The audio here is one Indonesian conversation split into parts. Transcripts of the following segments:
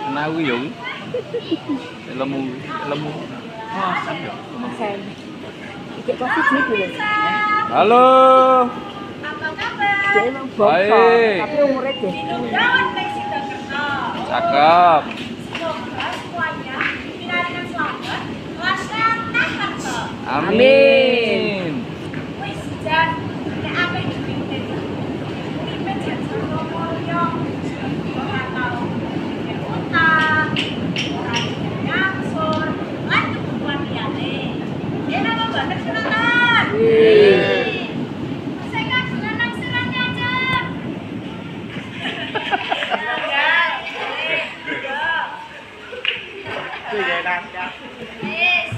Kenal quý Dũng. Lemu. Sen. Ikut covid ni dulu. Halo. Apa kabar? Dia memang bongkok, Baik. tapi umurnya deh. Cakep. Semoga semuanya dibina dengan selamat, lancar, dan harta. Amin. Wis jan, nek apa yang dipimpin? Pimpin jan sama mulya. Ora tau nek utang, ora ngangsur, lan kebutuhan liyane. Yen apa banget kenalan? Saya kagungan naksirannya aja. Wis,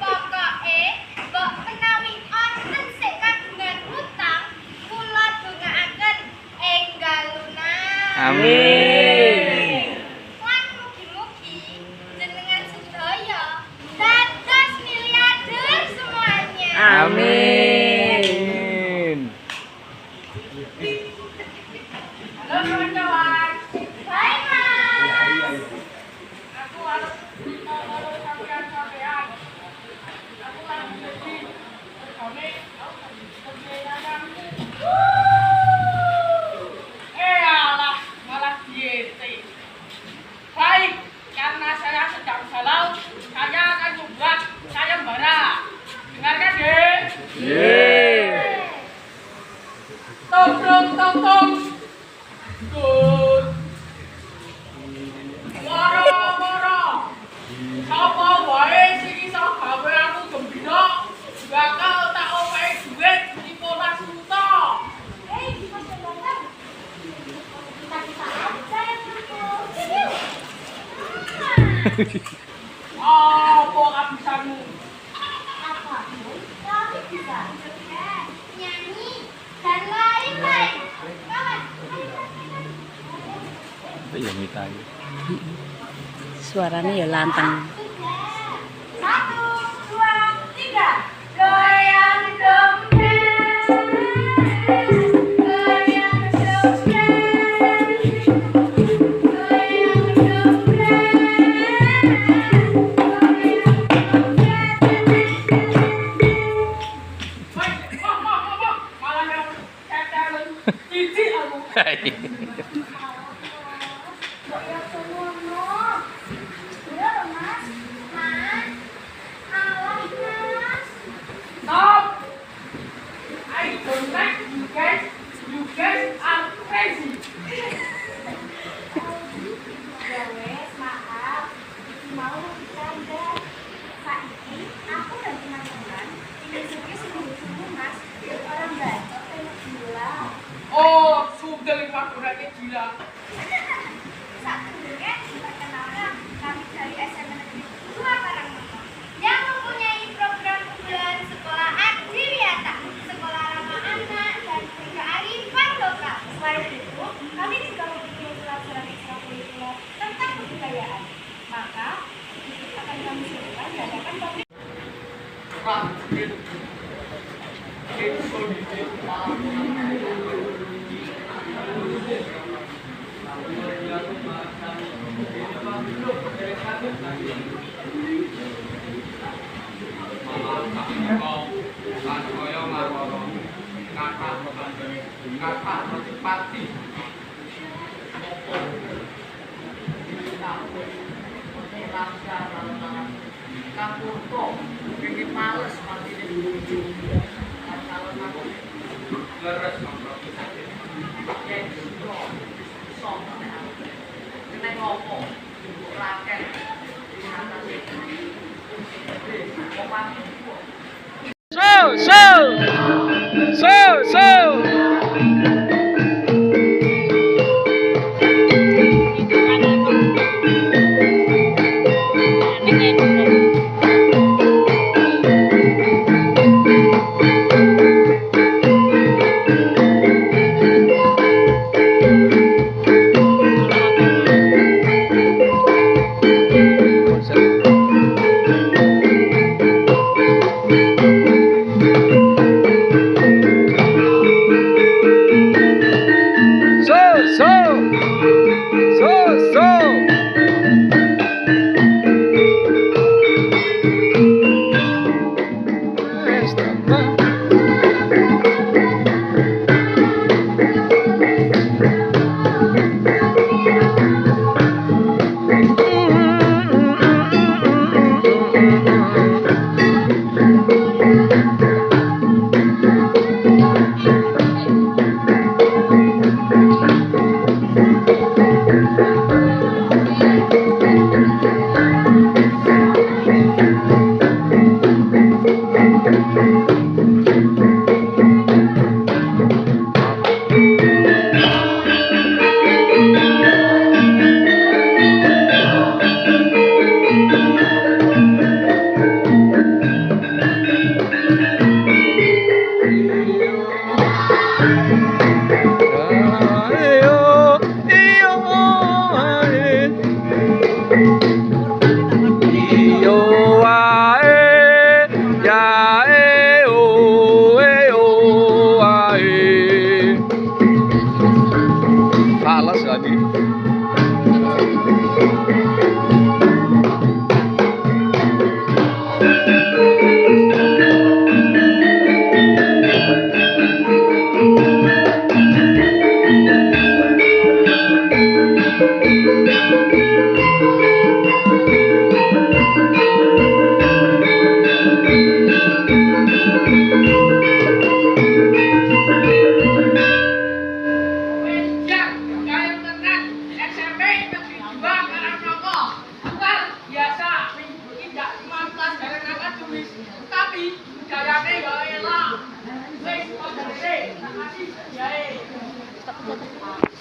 pokoke mbok menawi wonten sing kagungan utang, kula dongaaken enggal lunas. Amin. Lan mugi-mugi jenengan sedaya dados miliarder semuanya. Amin. Halo kawan-kawan. Hai Mas. Aku harus sampean-sampean. Aku lagi jadi kami kerjaan. Alah, malah diete. Baik, karena saya sedang galau, saya akan membuat sayembara. Dengarkan, Dek. Yeay. Tong tong tong tong. Good. Moro-moro. Sapa wae sing iso gawe aku gembira, bakal tak opehi duit 15 juta. Gimana Bang? Kita aja yang berkumpul. Apa kehabisanmu? Apa? Kami bisa nyanyi dan lain-lain. Kawan. Itu yang kita. Suaranya ya lantang. 1, 2, 3. Goyang dompet. Goyang dompet. Goyang dompet. Malah yang tetelan cici aku. Stop! I don't like you guys. You guys are crazy. Ya wes, maaf. Mau bercanda. Saiki aku dan teman-teman ingin sungguh-sungguh mas. Orang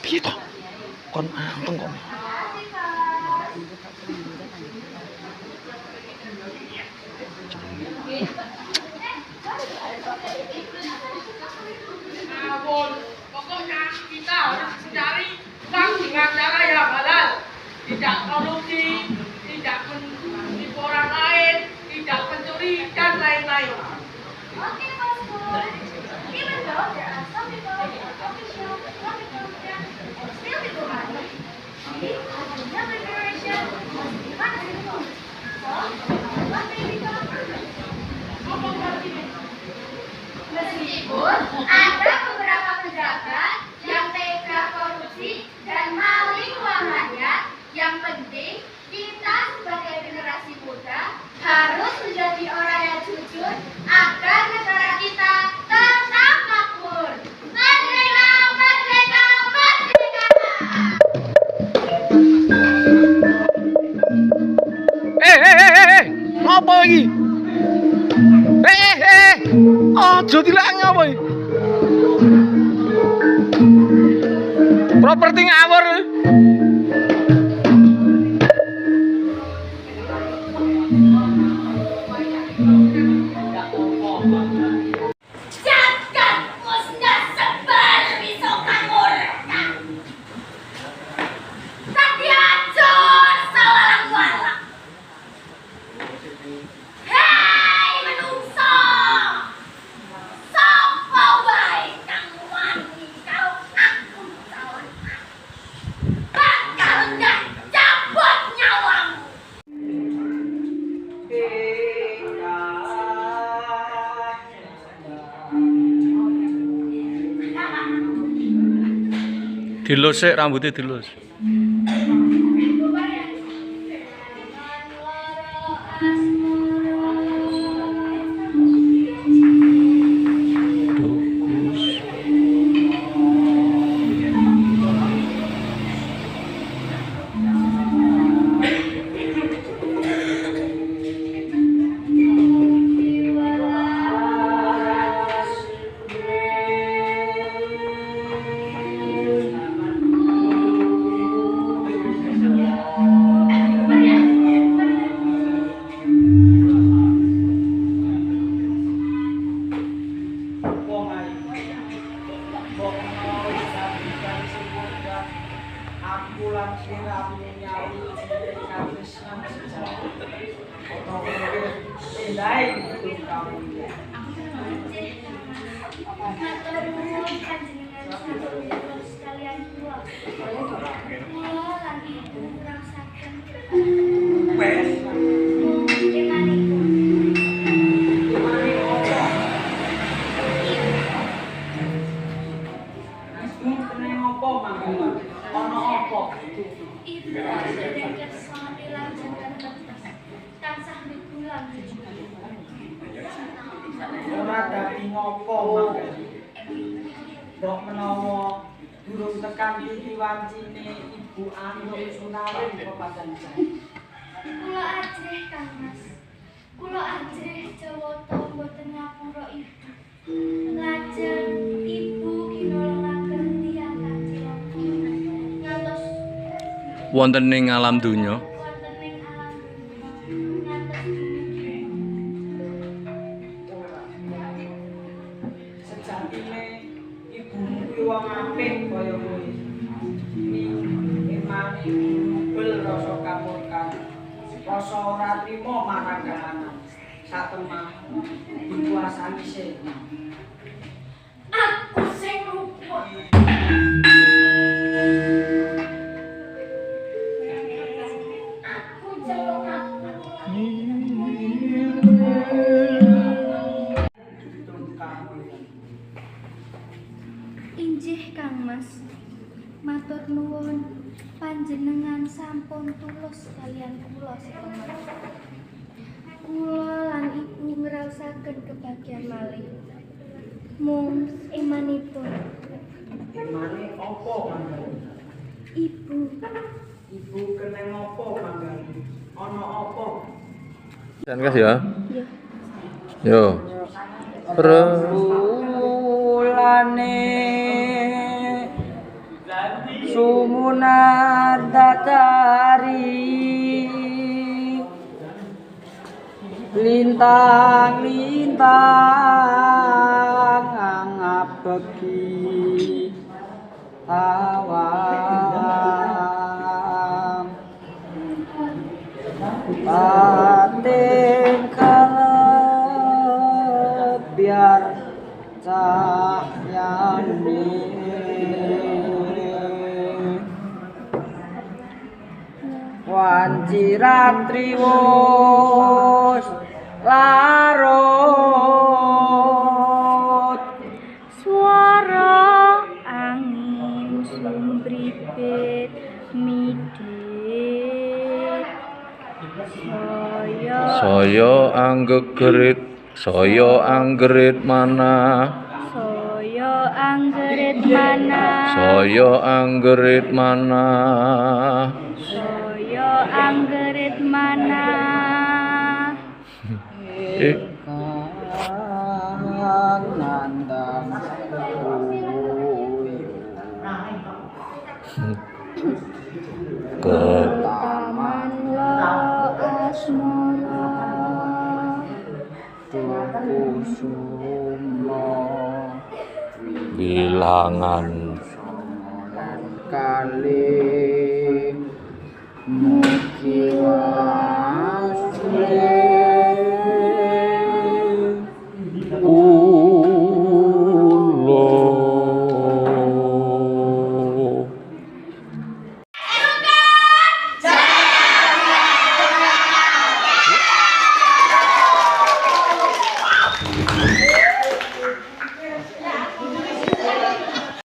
Piye to? Kon ampun kok. Pokoknya kita harus mencari uang dengan cara yang halal, tidak korupsi, tidak menipu orang lain, tidak mencuri dan lain-lain. Okay, Mas Pur. Even though there are some people in the coffee shop, coffee content, and still people money, we, as a younger generation, must be responsible. So, what may become perfect? Meskipun ada beberapa pejabat yang tega korupsi dan maling uang rakyat, yang penting kita sebagai generasi muda harus menjadi orang yang jujur agar negara kita tetap makmur. Merdeka, merdeka, merdeka! Ngapa iki? Aja dilak ngapa iki? Properti ngawur. Jagat musnah sebal wisata murka. Tadi acur sawalang-walang. Hei menungso, sapa wae Dilus sik rambutnya dilus. Ora dadi ngopo mangke. Mbok menawa durung tekan iki wancine Ibu Anu Sunawi apa pancen jan. Kula ajrih Kang Mas. Kula ajrih Jawata mboten ngapura Ibu. Lajeng Ibu kinolongaken tiyang kacilapa. Ngantos Wonten ing alam donya. wonten ing alam donya. Ngantos dumugi Sejatine ibu kuwi wong apik kaya kowe. Emane bel rasa kamurkan. Rasa ora trima marang kahanan. Satemah dikuasani sih. aku sing luput. Aku jeluk aku. Injih Kang Mas. Matur nuwun panjenengan sampun tulus kalian kula sedaya. Kula lan Ibu ngraosaken kebahagiaan malih. Mung imanipun Emane apa mangke? Ibu Ibu keneng apa mangke? Ana apa? Dan kas ya. ya Yo. Bulane sumunar datari lintang-lintang ngabeki awang pating kalep biar cahyane wancirat triwus larut Swara angin sumbripit midit Saya anggerit mana. Saya anggerit mana Saya anggerit mana. Saya anggerit mana nandang Ke Taman lo asmara tuku sumo bilangan kali mugi